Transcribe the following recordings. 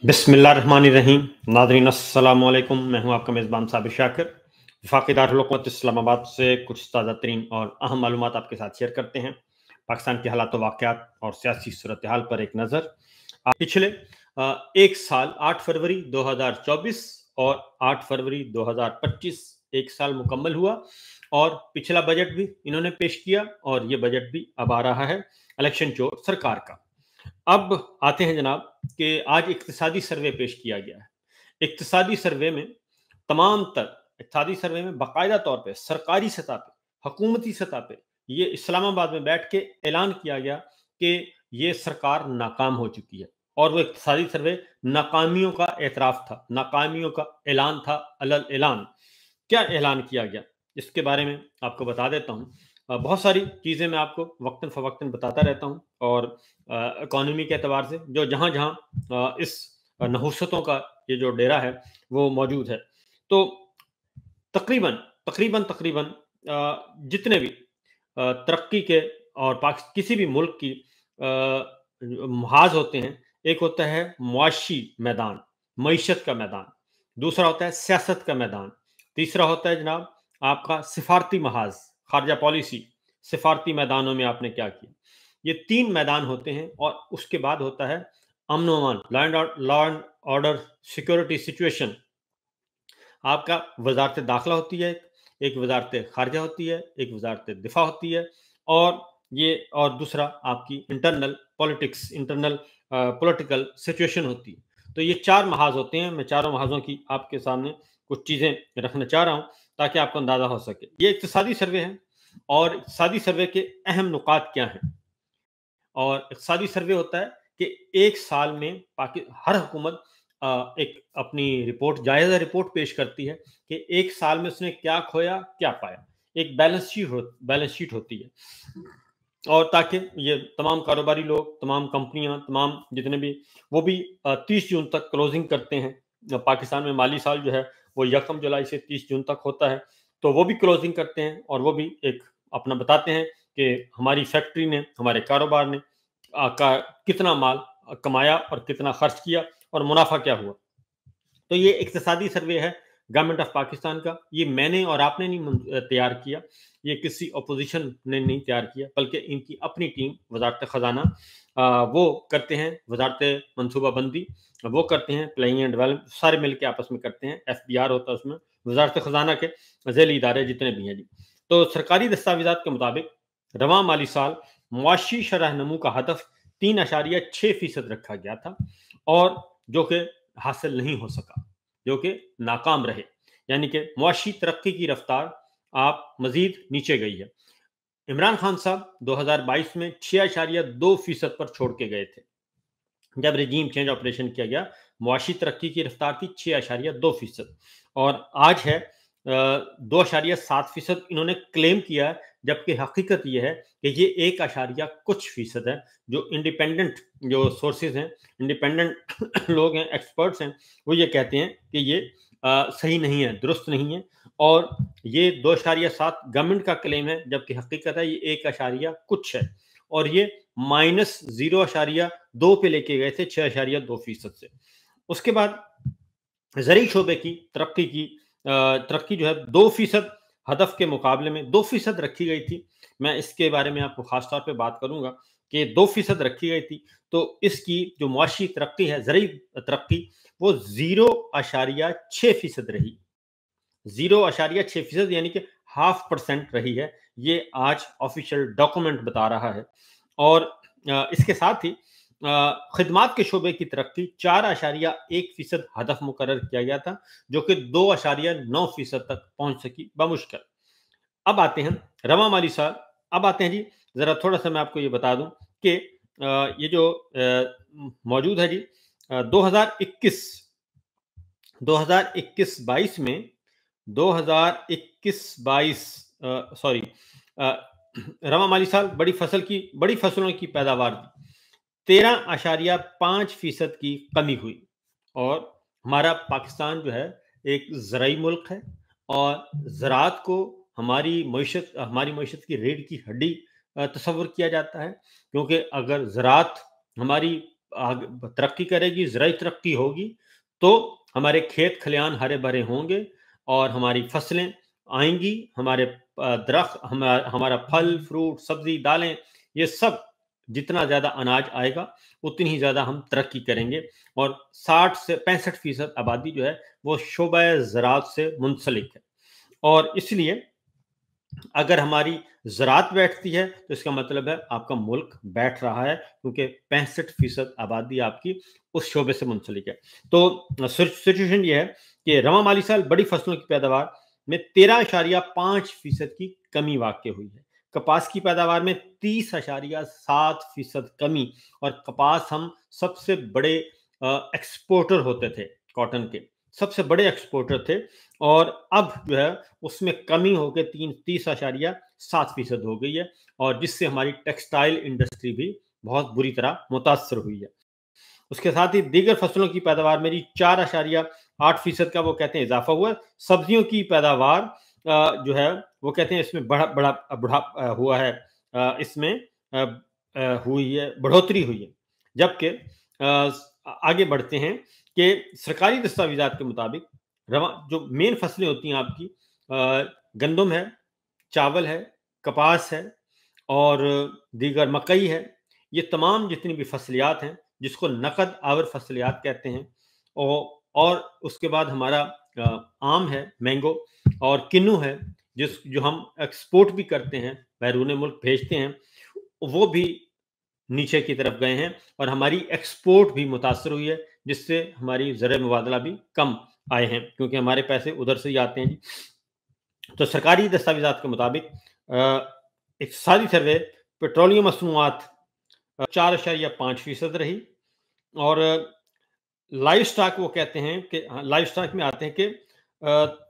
बिस्मिल्लाहिर्रहमानिर्रहीम। नाज़रीन अस्सलाम वालेकुम। मैं हूं आपका मेज़बान साबिर शाकिर। वफाकी दारुल हुकूमत इस्लामाबाद से कुछ ताज़ा तरीन और अहम मालूमात आपके साथ शेयर करते हैं। पाकिस्तान के हालात वाक़यात और सियासी सूरत हाल पर एक नज़र। पिछले एक साल 8 फरवरी 2024 और 8 फरवरी 2025 एक साल मुकम्मल हुआ और पिछला बजट भी इन्होंने पेश किया और ये बजट भी अब आ रहा है इलेक्शन चोर सरकार का। अब आते हैं जनाब कि आज इक्तिसादी सर्वे पेश किया गया है। इक्तिसादी सर्वे में इक्तिसादी सर्वे में बाकायदा तौर पे सरकारी सतह पे, हुकूमती सतह पे ये इस्लामाबाद में बैठ के ऐलान किया गया कि ये सरकार नाकाम हो चुकी है और वो इक्तिसादी सर्वे नाकामियों का एतराफ़ था, नाकामियों का ऐलान था, अलल ऐलान। क्या ऐलान किया गया इसके बारे में आपको बता देता हूँ। बहुत सारी चीज़ें मैं आपको वक्तन फ़वक्तन बताता रहता हूँ और इकॉनमी के एतबार से जो जहाँ जहाँ इस नहुसतों का ये जो डेरा है वो मौजूद है। तो तकरीबन तकरीबन तकरीबन जितने भी तरक्की के और किसी भी मुल्क की महाज होते हैं, एक होता है मुआशी मैदान, मईशत का मैदान, दूसरा होता है सियासत का मैदान, तीसरा होता है जनाब आपका सिफारती महाज, खारजा पॉलिसी, सिफारती मैदानों में आपने क्या किया। ये 3 मैदान होते हैं और उसके बाद होता है अमन व अमान, law and order, security situation. आपका वजारत दाखिला होती है, एक वजारत खारजा होती है, एक वजारत दिफा होती है और दूसरा आपकी internal politics, internal political situation होती है। तो ये 4 महाज होते हैं। मैं चारों महाजों की आपके सामने कुछ चीज़ें रखना चाह रहा हूँ ताकि आपको अंदाज़ा हो सके। ये इक्तिसादी सर्वे है और इक्तिसादी सर्वे के अहम नुकात क्या हैं? और इक़्तिसादी सर्वे होता है कि एक साल में हर हुकूमत एक अपनी जायज़ा रिपोर्ट पेश करती है कि एक साल में उसने क्या खोया, क्या पाया। एक बैलेंस शीट होती है और ताकि ये तमाम कारोबारी लोग, तमाम कंपनियां, तमाम जितने भी वो भी 30 जून तक क्लोजिंग करते हैं। पाकिस्तान में माली साल जो है वो 1 जुलाई से 30 जून तक होता है, तो वो भी क्लोजिंग करते हैं और वो भी एक अपना बताते हैं कि हमारी फैक्ट्री ने, हमारे कारोबार ने का कितना माल कमाया और कितना खर्च किया और मुनाफा क्या हुआ। तो ये इक्तिसादी सर्वे है गवर्नमेंट ऑफ पाकिस्तान का। ये मैंने और आपने नहीं तैयार किया, ये किसी अपोजिशन ने नहीं तैयार किया, बल्कि इनकी अपनी टीम वजारत ख़जाना वो करते हैं, वजारत मनसूबाबंदी वो करते हैं, प्लानिंग एंड डेवलपमेंट सारे मिल के आपस में करते हैं। FBR होता है उसमें, वजारत ख़जाना के ज़ैली इदारे जितने भी हैं जी। तो सरकारी दस्तावेज़ात के मुताबिक रवां माली साल मुआशी शरह नमू का हदफ 3.6% रखा गया था और जो कि हासिल नहीं हो सका, जो कि नाकाम रहे। यानी कि मुआशी तरक्की की रफ्तार आप मजीद नीचे गई है। इमरान खान साहब 2022 में 6.2% पर छोड़ के गए थे। जब रजीम चेंज ऑपरेशन किया गया, मुआशी तरक्की की रफ्तार थी 6.2% और आज है 2.7% इन्होंने क्लेम किया है, जबकि हकीकत ये है कि ये 1 कुछ फीसद है। जो इंडिपेंडेंट जो सोर्सेज हैं, इंडिपेंडेंट लोग हैं, एक्सपर्ट्स हैं, वो ये कहते हैं कि ये सही नहीं है, दुरुस्त नहीं है और ये 2.7 गवर्नमेंट का क्लेम है, जबकि हकीकत है ये 1 कुछ है और ये -0.2 पे लेके गए थे 6.2% से। उसके बाद ज़रूरी शोबे की तरक्की जो है 2% हदफ के मुकाबले में 2% रखी गई थी। मैं इसके बारे में आपको ख़ास तौर पे बात करूँगा कि 2% रखी गई थी, तो इसकी जो मुआशी तरक्की है, ज़रूरी तरक्की, वो 0.6% रही। 0.6% यानी कि 0.5% रही है। ये आज ऑफिशियल डॉक्यूमेंट बता रहा है और इसके साथ ही खिदमात के शोबे की तरक्की 4.1% हदफ मुकर्रर किया गया था, जो कि 2.9% तक पहुंच सकी बमुश्किल। अब आते हैं रवां माली साल। अब आते हैं जी, ज़रा थोड़ा-सा मैं आपको ये बता दूं कि ये जो मौजूद है जी 2021-22 में 2021-22 सॉरी रवां माली साल बड़ी फसलों की पैदावार 13.5% की कमी हुई और हमारा पाकिस्तान जो है एक ज़राई मुल्क है और ज़राअत को हमारी मईशत की रीढ़ की हड्डी तस्वुर किया जाता है, क्योंकि अगर ज़राअत हमारी तरक्की करेगी, ज़राई तरक्की होगी, तो हमारे खेत खलियान हरे भरे होंगे और हमारी फसलें आएंगी, हमारे दरख्त, हमारा फल फ्रूट सब्जी दालें, ये सब जितना ज़्यादा अनाज आएगा उतनी ही ज़्यादा हम तरक्की करेंगे। और 60 से 65% आबादी जो है वो शोबा ज़राअत से मुंसलिक है। और इसलिए अगर हमारी ज़राअत बैठती है तो इसका मतलब है आपका मुल्क बैठ रहा है, क्योंकि 65% आबादी आपकी उस शोबे से मुंसलिक है। तो सिचुएशन ये है कि रवां माली साल बड़ी फसलों की पैदावार में 13.5% की कमी वाक़ हुई है। कपास की पैदावार में 30.7% कमी, और कपास हम सबसे बड़े एक्सपोर्टर होते थे कॉटन के, सबसे बड़े एक्सपोर्टर थे, और अब जो है उसमें कमी होकर 30.7% हो गई है, और जिससे हमारी टेक्सटाइल इंडस्ट्री भी बहुत बुरी तरह मुतासर हुई है। उसके साथ ही दीगर फसलों की पैदावार में 4.8% का वो कहते हैं इजाफा हुआ है। सब्जियों की पैदावार जो है वो कहते हैं इसमें बड़ा हुआ है, इसमें हुई है, बढ़ोतरी हुई है। जबकि आगे बढ़ते हैं कि सरकारी दस्तावेजात के मुताबिक जो मेन फसलें होती हैं आपकी, गंदम है, चावल है, कपास है और दीगर मकई है, ये तमाम जितनी भी फसलियात हैं जिसको नकद आवर फसलियात कहते हैं, और उसके बाद हमारा आम है, मैंगो, और किन्नू है, जो हम एक्सपोर्ट भी करते हैं, बैरून मुल्क भेजते हैं, वो भी नीचे की तरफ गए हैं, और हमारी एक्सपोर्ट भी मुतासर हुई है, जिससे हमारी ज़र मुबादला भी कम आए हैं, क्योंकि हमारे पैसे उधर से ही आते हैं जी। तो सरकारी दस्तावेजात के मुताबिक इक़्तिसादी सर्वे पेट्रोलियम मसनूआत 4.5% रही, और लाइव स्टॉक वो कहते हैं कि लाइव स्टॉक में आते हैं कि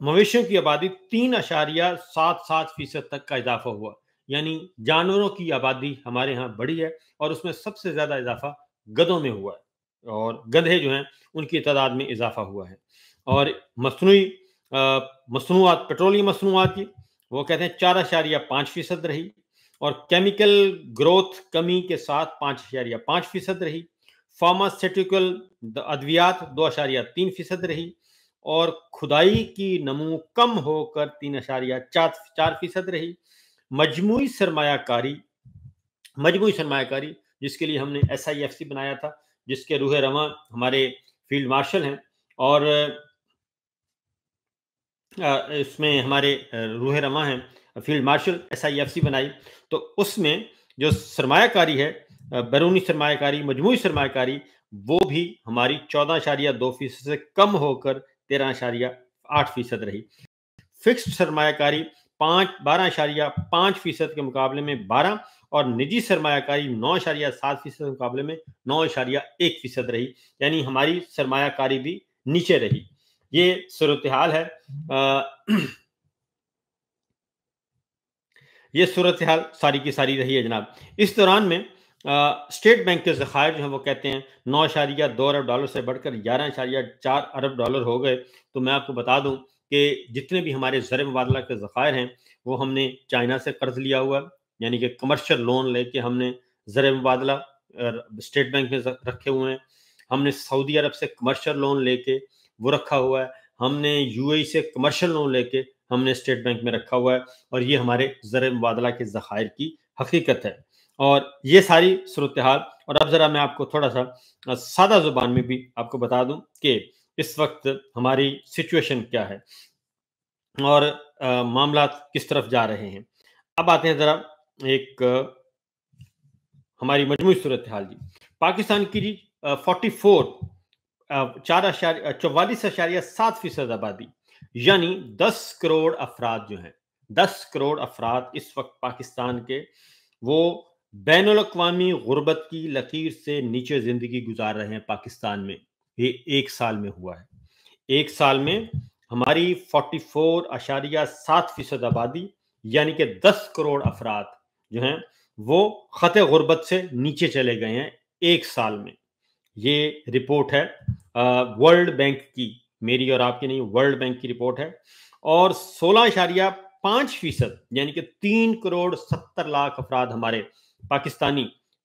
मवेशियों की आबादी 3.77% तक का इजाफा हुआ, यानी जानवरों की आबादी हमारे यहाँ बढ़ी है, और उसमें सबसे ज़्यादा इजाफा गधों में हुआ है, और गधे जो हैं उनकी तादाद में इजाफा हुआ है। और मसनूआत, पेट्रोलियम मसनूआत की वो कहते हैं 4.5% रही, और केमिकल ग्रोथ कमी के साथ 5.5% रही। फार्मास्यूटिकल अद्वियात 2.3% रही, और खुदाई की नमू कम होकर 3.4% रही। मजमूई सरमायाकारी जिसके लिए हमने SIFC बनाया था, जिसके रूह रवां हमारे फील्ड मार्शल हैं, और इसमें हमारे रूह रवां हैं फील्ड मार्शल, SIFC बनाई, तो उसमें जो सरमायाकारी है, बैरूनी सरमायाकारी, मजमूई सरमायाकारी, वो भी हमारी 14.2% से कम होकर 13.8% रही। फिक्स्ड सरमायाकारी 12.5% के मुकाबले में 12, और निजी सरमायाकारी 9.7% के मुकाबले में 9.1% रही, यानी हमारी सरमायाकारी भी नीचे रही। ये सूरत हाल है। ये सूरत हाल सारी की सारी रही है जनाब। इस दौरान में स्टेट बैंक के ज़खायर जो हैं वो कहते हैं 9.2 अरब डॉलर से बढ़कर 11.4 अरब डॉलर हो गए। तो मैं आपको बता दूं कि जितने भी हमारे ज़र मुबादला के ज़खायर हैं वो हमने चाइना से कर्ज लिया हुआ है, यानी कि कमर्शियल लोन लेके हमने ज़र मुबादला स्टेट बैंक में रखे हुए हैं। हमने सऊदी अरब से कमर्शियल लोन लेके वो रखा हुआ है। हमने UAE से कमर्शियल लोन लेके हमने स्टेट बैंक में रखा हुआ है, और ये हमारे ज़र मुबादला के ज़खायर की हकीकत है। और ये सारी सूरत हाल। और अब ज़रा मैं आपको थोड़ा सा सादा ज़ुबान में भी आपको बता दूं कि इस वक्त हमारी सिचुएशन क्या है और मामला किस तरफ जा रहे हैं। अब आते हैं ज़रा एक हमारी मजमूई सूरत हाल जी। पाकिस्तान की 44.7% आबादी, यानी 10 करोड़ अफराद जो हैं, 10 करोड़ अफराद इस वक्त पाकिस्तान के, वो बैनुल अक़वामी गुर्बत की लकीर से नीचे ज़िंदगी गुजार रहे हैं पाकिस्तान में। ये एक साल में हुआ है। एक साल में हमारी 44.7% आबादी, यानी कि 10 करोड़ अफराद जो हैं वो ख़त गुर्बत से नीचे चले गए हैं एक साल में। ये रिपोर्ट है वर्ल्ड बैंक की, मेरी और आपकी नहीं, वर्ल्ड बैंक की रिपोर्ट है। और 16.5% यानी कि 3 करोड़ 70 लाख अफराद हमारे पाकिस्तानी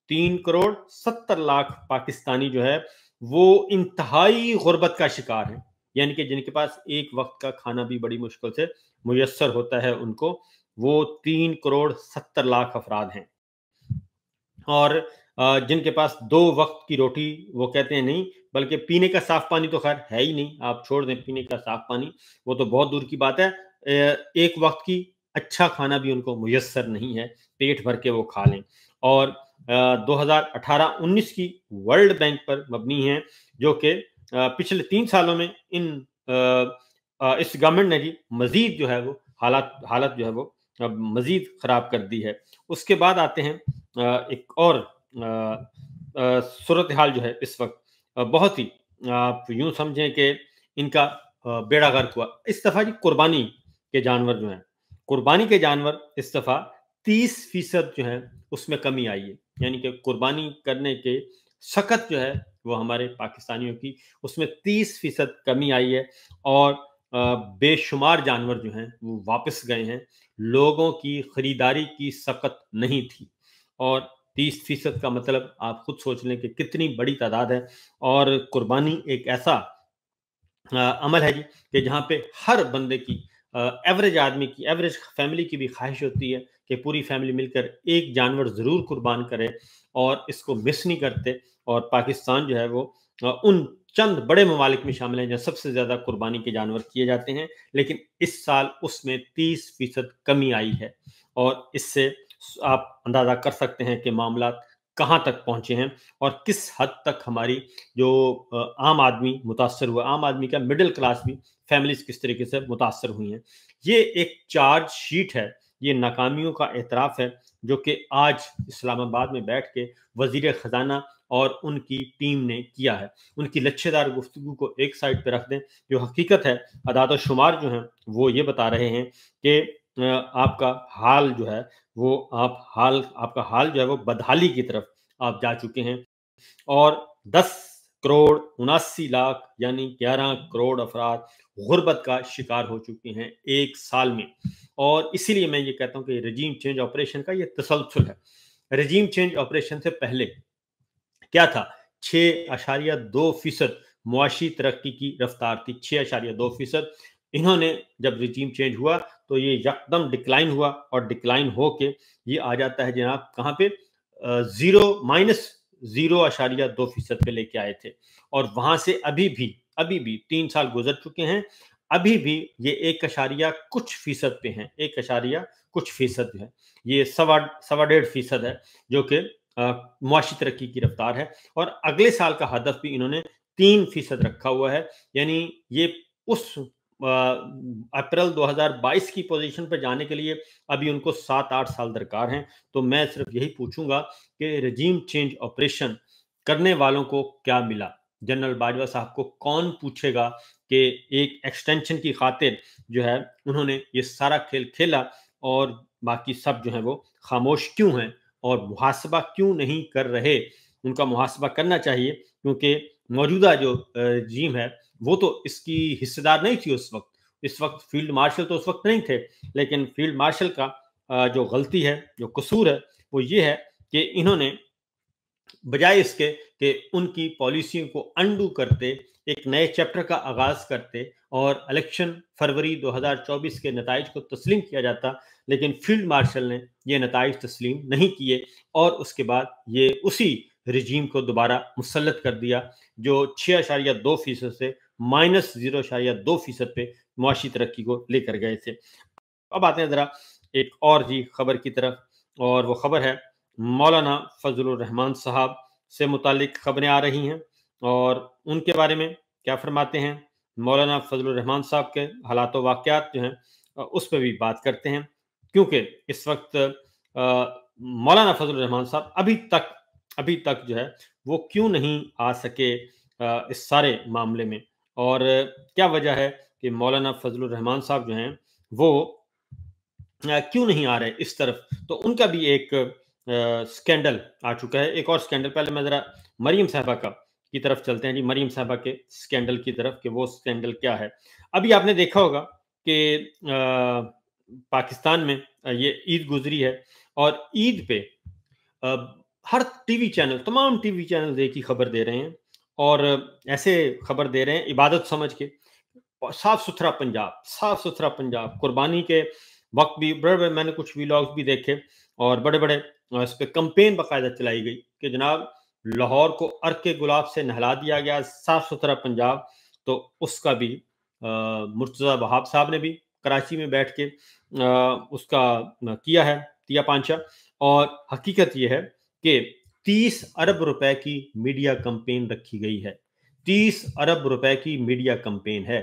3,70,00,000 पाकिस्तानी जो है वो इंतहाई गुर्बत का शिकार हैं, यानी कि जिनके पास एक वक्त का खाना भी बड़ी मुश्किल से मुयस्सर होता है उनको, वो 3,70,00,000 अफराद हैं। और जिनके पास 2 वक़्त की रोटी वो कहते हैं नहीं, बल्कि पीने का साफ़ पानी तो ख़ैर है ही नहीं, आप छोड़ दें पीने का साफ़ पानी, वो तो बहुत दूर की बात है। एक वक़्त की अच्छा खाना भी उनको मुयस्सर नहीं है, पेट भर के वो खा लें। और 2018-19 की वर्ल्ड बैंक पर मबनी है, जो कि पिछले 3 सालों में इस गवर्नमेंट ने जी मज़ीद जो है वो हालत जो है वो मज़ीद ख़राब कर दी है। उसके बाद आते हैं एक और सूरत हाल जो है इस वक्त बहुत ही आप यूं समझें कि इनका बेड़ा गर्क हुआ। इस दफा जी कुर्बानी के जानवर जो हैं, कुर्बानी के जानवर इस दफा 30% जो है उसमें कमी आई है, यानी कि कुर्बानी करने के सकत जो है वो हमारे पाकिस्तानियों की उसमें 30% कमी आई है। और बेशुमार जानवर जो हैं वो वापस गए हैं, लोगों की खरीदारी की सकत नहीं थी। और 30% का मतलब आप खुद सोच लें कि कितनी बड़ी तादाद है। और कुर्बानी एक ऐसा अमल है जी कि जहाँ पे हर बंदे की एवरेज आदमी की एवरेज फैमिली की भी ख्वाहिश होती है कि पूरी फैमिली मिलकर एक जानवर ज़रूर कुर्बान करे, और इसको मिस नहीं करते। और पाकिस्तान जो है वो उन चंद बड़े ममालिक में शामिल है जहाँ सबसे ज़्यादा कुर्बानी के जानवर किए जाते हैं, लेकिन इस साल उसमें 30% कमी आई है। और इससे आप अंदाज़ा कर सकते हैं कि मामला कहाँ तक पहुँचे हैं और किस हद तक हमारी जो आम आदमी मुतासर हुआ, आम आदमी का मिडिल क्लास भी फैमिलीज किस तरीके से मुतासर हुई हैं। ये एक चार्ज शीट है, ये नाकामियों का एतराफ़ है, जो कि आज इस्लामाबाद में बैठ के वज़ीर ख़जाना और उनकी टीम ने किया है। उनकी लच्छेदार गुफ्तगू को एक साइड पे रख दें, जो हकीकत है अदाद शुमार जो हैं वो ये बता रहे हैं कि आपका हाल जो है वो आपका हाल जो है वो बदहाली की तरफ आप जा चुके हैं। और 10,79,00,000 यानी 11 करोड़ अफराद गुर्बत का शिकार हो चुके हैं एक साल में। और इसीलिए मैं ये कहता हूँ कि रजीम चेंज ऑपरेशन का ये तसलसल है। रजीम चेंज ऑपरेशन से पहले क्या था? 6.2% मुआशी तरक्की की रफ्तार थी, 6.2%। इन्होंने जब रिजीम चेंज हुआ तो ये यकदम डिक्लाइन हुआ, और डिक्लाइन होके ये आ जाता है जनाब कहाँ पे, जीरो माइनस 0.2% पे लेके आए थे। और वहां से अभी भी 3 साल गुजर चुके हैं, अभी भी ये 1 कुछ फीसद पे हैं, 1 कुछ फीसद जो है ये सवा 1.5% है, जो कि मुआशी तरक्की की रफ्तार है। और अगले साल का हदफ भी इन्होंने 3% रखा हुआ है, यानी ये उस अप्रैल 2022 की पोजीशन पर जाने के लिए अभी उनको 7-8 साल दरकार हैं। तो मैं सिर्फ यही पूछूंगा कि रजीम चेंज ऑपरेशन करने वालों को क्या मिला? जनरल बाजवा साहब को कौन पूछेगा कि एक एक्सटेंशन की खातिर जो है उन्होंने ये सारा खेल खेला, और बाकी सब जो है वो खामोश क्यों हैं और मुहासबा क्यों नहीं कर रहे? उनका मुहासबा करना चाहिए, क्योंकि मौजूदा जो रजीम है वो तो इसकी हिस्सेदार नहीं थी उस वक्त। इस वक्त फील्ड मार्शल तो उस वक्त नहीं थे, लेकिन फील्ड मार्शल का जो गलती है, जो कसूर है, वो ये है कि इन्होंने बजाय इसके कि उनकी पॉलिसियों को अंडू करते, एक नए चैप्टर का आगाज करते और इलेक्शन फरवरी 2024 के नताइज को तस्लीम किया जाता, लेकिन फील्ड मार्शल ने ये नताइज तस्लीम नहीं किए, और उसके बाद ये उसी रजीम को दोबारा मुसल्लत कर दिया, जो 6.2% से -0.2% पे मुआशी तरक्की को लेकर गए थे। अब आते हैं ज़रा एक और जी खबर की तरफ, और वो खबर है मौलाना फजलुर रहमान साहब से मुतालिक खबरें आ रही हैं, और उनके बारे में क्या फरमाते हैं। मौलाना फजलुर रहमान साहब के हालात व वाक़यात जो हैं उस पर भी बात करते हैं, क्योंकि इस वक्त मौलाना फजलुर रहमान साहब अभी तक जो है वो क्यों नहीं आ सके इस सारे मामले में, और क्या वजह है कि मौलाना फजलुर रहमान साहब जो हैं वो क्यों नहीं आ रहे इस तरफ। तो उनका भी एक स्कैंडल आ चुका है, एक और स्कैंडल। पहले मैं ज़रा मरीम साहबा का की तरफ चलते हैं जी, मरीम साहबा के स्कैंडल की तरफ, कि वो स्कैंडल क्या है। अभी आपने देखा होगा कि पाकिस्तान में ये ईद गुजरी है, और ईद पे हर टीवी चैनल, तमाम टीवी चैनल एक ही खबर दे रहे हैं और ऐसे खबर दे रहे हैं इबादत समझ के। और साफ सुथरा पंजाब, कुर्बानी के वक्त भी बड़े बड़े मैंने कुछ व्लॉग्स भी देखे और बड़े बड़े इस पे कंपेन बाकायदा चलाई गई कि जनाब लाहौर को अर्क के गुलाब से नहला दिया गया, साफ सुथरा पंजाब। तो उसका भी मुर्तज़ा वहाब साहब ने भी कराची में बैठ के उसका किया है तिया पांचा। और हकीकत यह है कि 30 अरब रुपए की मीडिया कंपेन रखी गई है। 30 अरब रुपए की मीडिया कंपेन है।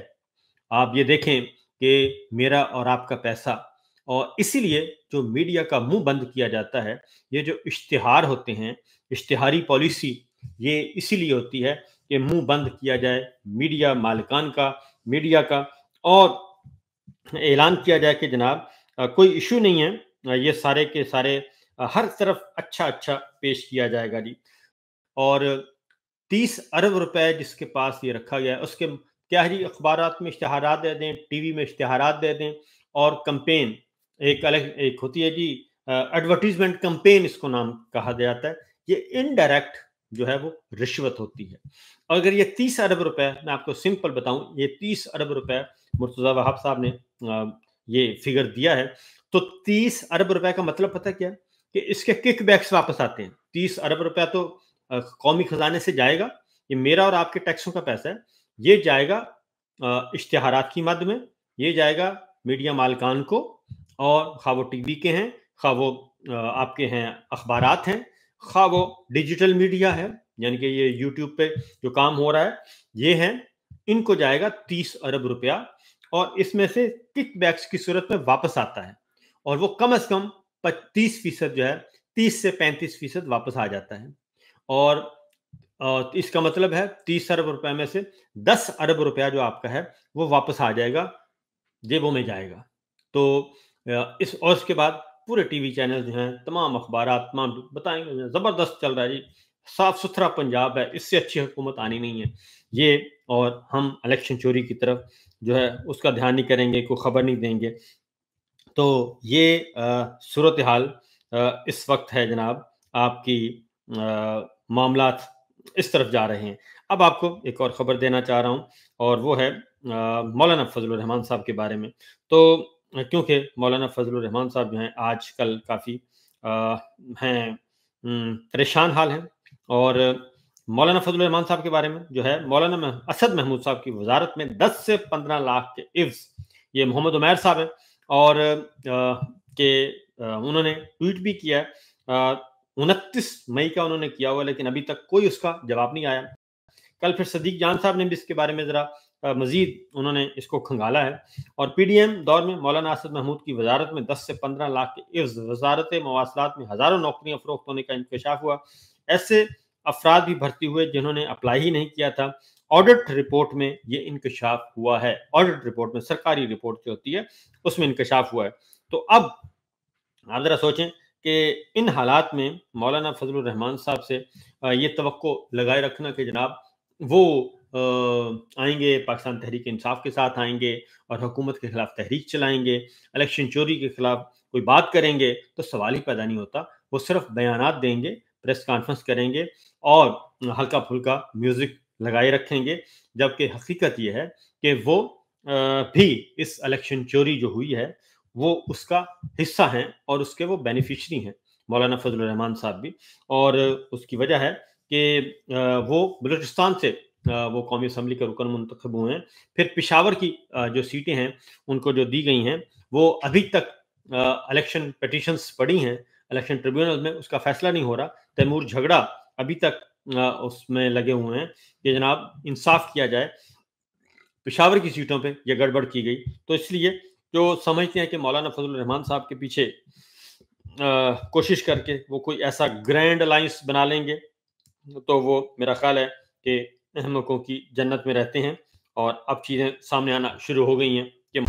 आप ये देखें कि मेरा और आपका पैसा, और इसीलिए जो मीडिया का मुंह बंद किया जाता है, ये जो इश्तिहार होते हैं, इश्तिहारी पॉलिसी, ये इसीलिए होती है कि मुंह बंद किया जाए मीडिया मालिकान का, मीडिया का, और ऐलान किया जाए कि जनाब कोई इशू नहीं है, ये सारे के सारे हर तरफ अच्छा अच्छा पेश किया जाएगा जी। और 30 अरब रुपए जिसके पास ये रखा गया है, उसके क्या है जी, अखबारात में इश्तिहारात दे दें, टीवी में इश्तिहारात दे दें, और कंपेन एक अलग एक होती है जी, एडवर्टीजमेंट कंपेन इसको नाम कहा जाता है। ये इनडायरेक्ट जो है वो रिश्वत होती है। अगर ये 30 अरब रुपए, मैं आपको सिंपल बताऊं, ये 30 अरब रुपए मुर्तज़ा वहाब साहब ने ये फिगर दिया है, तो 30 अरब रुपए का मतलब पता क्या है कि इसके किकबैक्स वापस आते हैं। 30 अरब रुपया तो कौमी खजाने से जाएगा, ये मेरा और आपके टैक्सों का पैसा है, ये जाएगा इश्तिहारात की मद में, ये जाएगा मीडिया मालिकान को, और खा वो टीवी के हैं, खा वो आपके हैं अखबारात हैं, खा वो डिजिटल मीडिया है, यानी कि ये यूट्यूब पे जो काम हो रहा है, ये हैं, इनको जाएगा 30 अरब रुपया, और इसमें से किकबैक्स की सूरत में वापस आता है, और वो कम से कम 30% जो है, 30 से 35% वापस आ जाता है। और इसका मतलब है 30 अरब रुपए में से 10 अरब रुपया जो आपका है वो वापस आ जाएगा, जेबों में जाएगा। तो इस और उसके बाद पूरे टीवी चैनल जो हैं, तमाम अखबारात, तमाम बताएंगे जबरदस्त चल रहा है जी, साफ सुथरा पंजाब है, इससे अच्छी हुकूमत आनी नहीं है ये। और हम इलेक्शन चोरी की तरफ जो है उसका ध्यान नहीं करेंगे, कोई खबर नहीं देंगे। तो ये सूरत हाल इस वक्त है जनाब, आपकी मामलात इस तरफ जा रहे हैं। अब आपको एक और खबर देना चाह रहा हूँ, और वो है मौलाना फजलुर रहमान साहब के बारे में। तो क्योंकि मौलाना फजलुर रहमान साहब जो हैं आजकल काफ़ी हैं परेशान हाल हैं, और मौलाना फजलुर रहमान साहब के बारे में जो है, मौलाना असद महमूद साहब की वजारत में 10 से 15 लाख के इव्ज़, ये मोहम्मद उमैर साहब हैं, और उन्होंने ट्वीट भी किया है, 29 मई का उन्होंने किया हुआ, लेकिन अभी तक कोई उसका जवाब नहीं आया। कल फिर सदीक जान साहब ने भी इसके बारे में ज़रा मज़ीद उन्होंने इसको खंगाला है। और पीडीएम दौर में मौलाना असद महमूद की वजारत में 10 से 15 लाख के इव्ज़, वजारत मवासलात में हज़ारों नौकरियां फ़रोख्त होने का इंकशाफ हुआ। ऐसे अफराद भी भर्ती हुए जिन्होंने अप्लाई ही नहीं किया था। ऑडिट रिपोर्ट में ये इंकशाफ हुआ है, ऑडिट रिपोर्ट में, सरकारी रिपोर्ट जो होती है उसमें इंकशाफ हुआ है। तो अब आप ज़रा सोचें कि इन हालात में मौलाना फजलुर रहमान साहब से ये तवक्को लगाए रखना कि जनाब वो आएंगे, पाकिस्तान तहरीक इंसाफ के साथ आएंगे और हुकूमत के खिलाफ तहरीक चलाएंगे, इलेक्शन चोरी के खिलाफ कोई बात करेंगे, तो सवाल ही पैदा नहीं होता। वो सिर्फ बयानात देंगे, प्रेस कॉन्फ्रेंस करेंगे और हल्का फुल्का म्यूज़िक लगाए रखेंगे, जबकि हकीकत ये है कि वो भी इस इलेक्शन चोरी जो हुई है वो उसका हिस्सा हैं, और उसके वो बेनिफिशरी हैं, मौलाना फजलुर रहमान साहब भी। और उसकी वजह है कि वो बलूचिस्तान से वो कौमी असम्बली के रुकन मुंतखब हुए हैं। फिर पेशावर की जो सीटें हैं उनको जो दी गई हैं, वो अभी तक इलेक्शन पिटीशंस पड़ी हैं इलेक्शन ट्रिब्यूनल में, उसका फैसला नहीं हो रहा। तैमूर झगड़ा अभी तक उसमें लगे हुए हैं कि जनाब इंसाफ किया जाए, पेशावर की सीटों पे ये गड़बड़ की गई। तो इसलिए जो समझते हैं कि मौलाना फजलुर रहमान साहब के पीछे कोशिश करके वो कोई ऐसा ग्रैंड अलायंस बना लेंगे, तो वो मेरा ख्याल है कि अहमकों की जन्नत में रहते हैं। और अब चीज़ें सामने आना शुरू हो गई हैं कि